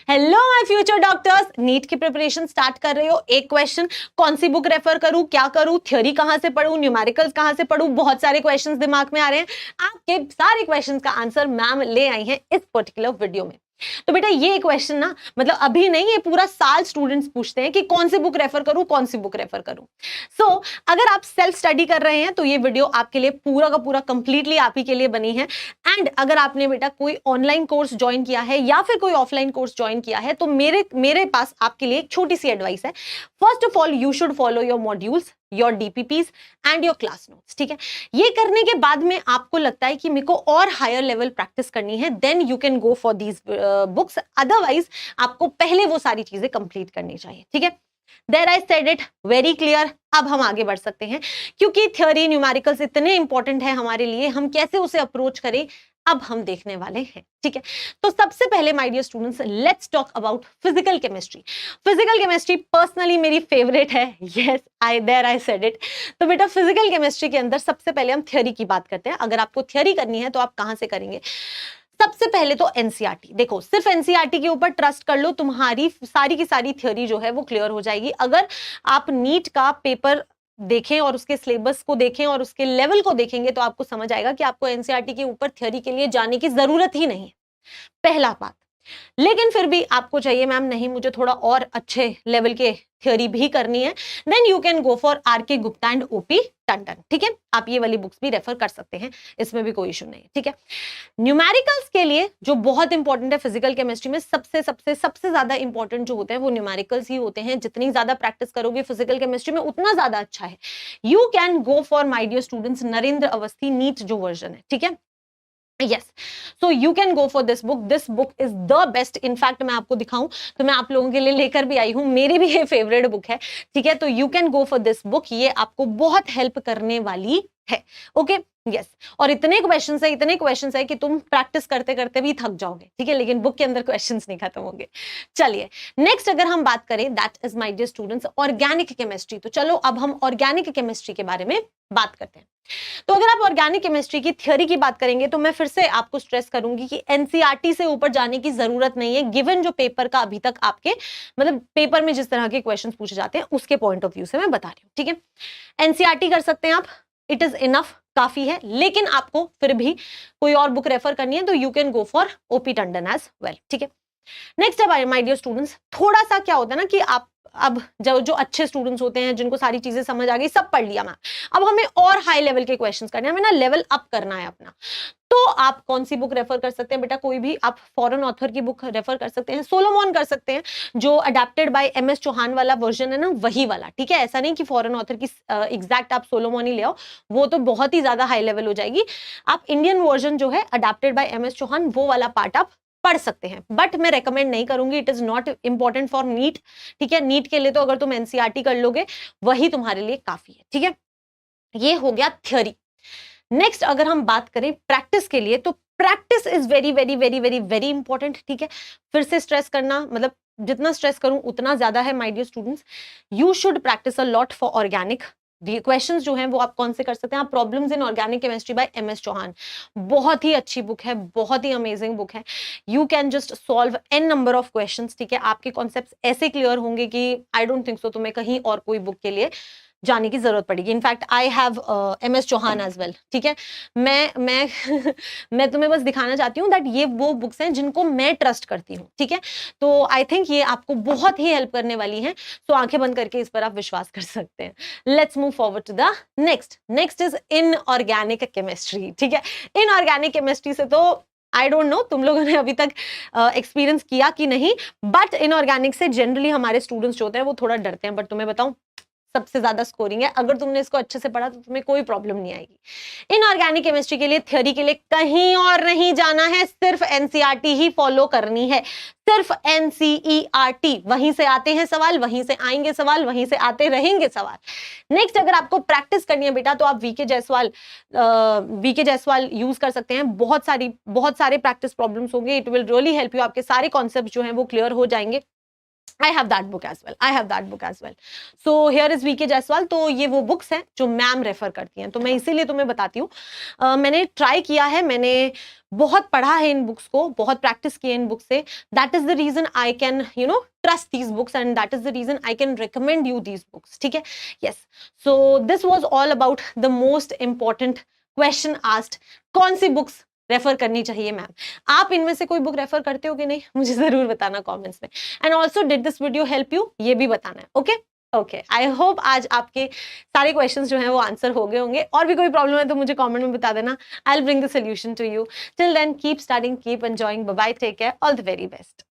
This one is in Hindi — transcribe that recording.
Hello my future doctors, NEET की प्रिपरेशन स्टार्ट कर रहे हो। एक क्वेश्चन, कौन सी बुक रेफर करूं, क्या करूं, थ्योरी कहां से पढूं, न्यूमेरिकल्स कहां से पढूं, बहुत सारे क्वेश्चंस दिमाग में आ रहे हैं। आपके सारे क्वेश्चंस का आंसर मैम ले आई हैं इस पर्टिकुलर वीडियो में। तो बेटा ये क्वेश्चन ना, मतलब अभी नहीं, ये पूरा साल स्टूडेंट्स पूछते हैं कि कौन सी बुक रेफर करूं, कौन सी बुक रेफर करूं। सो अगर आप सेल्फ स्टडी कर रहे हैं तो ये वीडियो आपके लिए पूरा का पूरा कंप्लीटली आप ही के लिए बनी है। एंड अगर आपने बेटा कोई ऑनलाइन कोर्स ज्वाइन किया है या फिर कोई ऑफलाइन कोर्स ज्वाइन किया है तो मेरे पास आपके लिए एक छोटी सी एडवाइस है। First of all you should follow your modules, your DPPs and your class notes. ठीक है, ये करने के बाद में आपको लगता है कि मेरे को और हायर लेवल प्रैक्टिस करनी है, then you can go for these books. Otherwise आपको पहले वो सारी चीजें कंप्लीट करनी चाहिए। ठीक है, there I said it very clear. अब हम आगे बढ़ सकते हैं, क्योंकि थ्योरी न्यूमेरिकल्स इतने इंपॉर्टेंट है हमारे लिए, हम कैसे उसे अप्रोच करें अब हम देखने वाले हैं। ठीक है, तो सबसे पहले my dear students, let's talk about physical chemistry. Physical chemistry personally मेरी फेवरेट है। Yes, I said it. तो बेटा फिजिकल केमिस्ट्री के अंदर सबसे पहले हम थ्योरी की बात करते हैं। अगर आपको थ्योरी करनी है तो आप कहां से करेंगे? सबसे पहले तो एनसीईआरटी। देखो, सिर्फ एनसीईआरटी के ऊपर ट्रस्ट कर लो, तुम्हारी सारी की सारी थ्योरी जो है वो क्लियर हो जाएगी। अगर आप नीट का पेपर देखें और उसके सिलेबस को देखें और उसके लेवल को देखेंगे तो आपको समझ आएगा कि आपको एनसीईआरटी के ऊपर थ्योरी के लिए जाने की जरूरत ही नहीं है, पहला बात। लेकिन फिर भी आपको चाहिए मैम नहीं, मुझे थोड़ा और अच्छे लेवल के थ्योरी भी करनी है, then you can go for R K. Gupta and OP Tandon. ठीक है, आप ये वाली बुक्स भी रेफर कर सकते हैं, इसमें भी कोई इशू नहीं है। ठीक है, न्यूमेरिकल्स के लिए जो बहुत इंपॉर्टेंट है फिजिकल केमिस्ट्री में, सबसे ज्यादा इंपॉर्टेंट जो होते हैं वो न्यूमेरिकल्स ही होते हैं। जितनी ज्यादा प्रैक्टिस करोगे फिजिकल केमिस्ट्री में उतना ज्यादा अच्छा है। You can go for my dear students Narendra Awasthi NEET जो वर्जन है। ठीक है, yes, so you can go for this book. This book is the best. In fact मैं आपको दिखाऊं तो मैं आप लोगों के लिए लेकर भी आई हूं, मेरी भी ये फेवरेट बुक है। ठीक है, तो you can go for this book, ये आपको बहुत हेल्प करने वाली है। ओके, यस, और इतने क्वेश्चंस है कि तुम प्रैक्टिस करते करते भी थक जाओगे। ठीक है, लेकिन बुक के अंदर क्वेश्चंस नहीं खत्म होंगे। चलिए नेक्स्ट अगर हम बात करें, that is my dear students organic chemistry. तो चलो अब हम ऑर्गेनिक केमिस्ट्री के बारे में बात करते हैं। तो अगर आप ऑर्गेनिक केमिस्ट्री की थ्योरी की बात करेंगे तो मैं फिर से आपको स्ट्रेस करूंगी कि एनसीईआरटी से ऊपर जाने की जरूरत नहीं है, गिवन जो पेपर का अभी तक आपके मतलब पेपर में जिस तरह के क्वेश्चंस पूछे जाते हैं उसके पॉइंट ऑफ व्यू से मैं बता रही हूं। ठीक है, एनसीईआरटी कर सकते हैं आप, इट इज इनफ, काफी है। लेकिन आपको फिर भी कोई और बुक रेफर करनी है तो you can go for OP Tandon as well. ठीक है, नेक्स्ट है माय डियर स्टूडेंट्स, थोड़ा सा क्या होता है ना कि आप अब जो अच्छे स्टूडेंट्स होते हैं जिनको सारी चीजें समझ आ गई, सब पढ़ लिया मैम, अब हमें और हाई लेवल के क्वेश्चंस करने हैं, हमें ना लेवल अप करना है अपना। तो आप कौन सी बुक रेफर कर सकते हैं बेटा? कोई भी आप फॉरेन ऑथर की बुक रेफर कर सकते हैं, सोलोमन कर सकते हैं, जो अडेप्टेड बाय एमएस चौहान वाला वर्जन है ना, वही वाला। ठीक है, ऐसा नहीं कि फॉरेन ऑथर की एग्जैक्ट आप सोलोमन ही ले आओ, वो तो बहुत ही ज्यादा हाई लेवल हो जाएगी। आप इंडियन वर्जन जो है अडेप्टेड बाय एमएस चौहान, वो वाला पार्ट आप पढ़ सकते हैं, बट मैं रेकमेंड नहीं करूंगी, it is not important for NEET. ठीक है, नीट के लिए तो अगर तुम एनसीईआरटी कर लोगे वही तुम्हारे लिए काफी है। ठीक है, ये हो गया थ्योरी। नेक्स्ट अगर हम बात करें प्रैक्टिस के लिए, तो practice is very very very very very important. ठीक है, फिर से स्ट्रेस करना, मतलब जितना स्ट्रेस करूं उतना ज्यादा है my dear students. You should practice a lot for organic. Questions जो हैं वो आप कौन से कर सकते हैं? आप problems in organic chemistry by MS Chauhan, बहुत ही अच्छी बुक है, बहुत ही अमेजिंग बुक है। You can just solve an number of questions. ठीक है, आपके कॉन्सेप्ट्स ऐसे क्लियर होंगे कि आई डोंट थिंक सो तुम्हें कहीं और कोई बुक के लिए जाने की जरूरत पड़ेगी। In fact I have MS Chauhan as well. ठीक है, मैं मैं तुम्हें बस दिखाना चाहती हूँ दैट ये वो बुक्स हैं जिनको मैं ट्रस्ट करती हूँ। ठीक है, तो आई थिंक ये आपको बहुत ही हेल्प करने वाली हैं, तो आंखें बंद करके इस पर आप विश्वास कर सकते हैं। Let's move forward to the next is inorganic chemistry. ठीक है, इनऑर्गेनिक केमिस्ट्री से तो आई डोंट नो तुम लोगों ने अभी तक एक्सपीरियंस किया कि नहीं, बट इनऑर्गेनिक से जनरली हमारे स्टूडेंट्स जो होते हैं वो थोड़ा डरते हैं, बट तुम्हें बताऊं सबसे ज्यादा स्कोरिंग है। अगर तुमने इसको अच्छे से पढ़ा तो तुम्हें कोई प्रॉब्लम नहीं आएगी। इनऑर्गेनिक केमिस्ट्री के लिए थ्योरी के लिए कहीं और नहीं जाना है, सिर्फ एनसीईआरटी ही फॉलो करनी है, सिर्फ एनसीईआरटी। वहीं से आते हैं सवाल, वहीं से आएंगे सवाल, वहीं से आते रहेंगे सवाल। नेक्स्ट अगर आपको प्रैक्टिस करनी है बेटा तो आप वीके जायसवाल यूज कर सकते हैं। बहुत सारे प्रैक्टिस प्रॉब्लम्स होंगे, it will really help you, आपके सारे कॉन्सेप्ट जो हैं वो क्लियर हो जाएंगे। I have that book as well. I have that book as well. So here is VK Jaiswal. तो ये वो बुक्स हैं जो मैम रेफर करती हैं, तो मैं इसीलिए तुम्हें बताती हूँ. मैंने ट्राई किया है, मैंने बहुत पढ़ा है इन बुक्स को, बहुत प्रैक्टिस की है इन बुक्स से. That is the reason I can trust these books and that is the reason I can recommend you these books. ठीक है. Yes. So this was all about the most important question asked. कौन सी बुक्स रेफर करनी चाहिए मैम? आप इनमें से कोई बुक रेफर करते हो कि नहीं, मुझे जरूर बताना कमेंट्स में. And also did this video help you, ये भी बताना है. Okay okay. आई होप आज आपके सारे क्वेश्चंस जो हैं वो आंसर हो गए होंगे. और भी कोई प्रॉब्लम है तो मुझे कमेंट में बता देना. I will bring the solution to you. Till then keep studying, keep enjoying. Bye bye, take care, all the very best.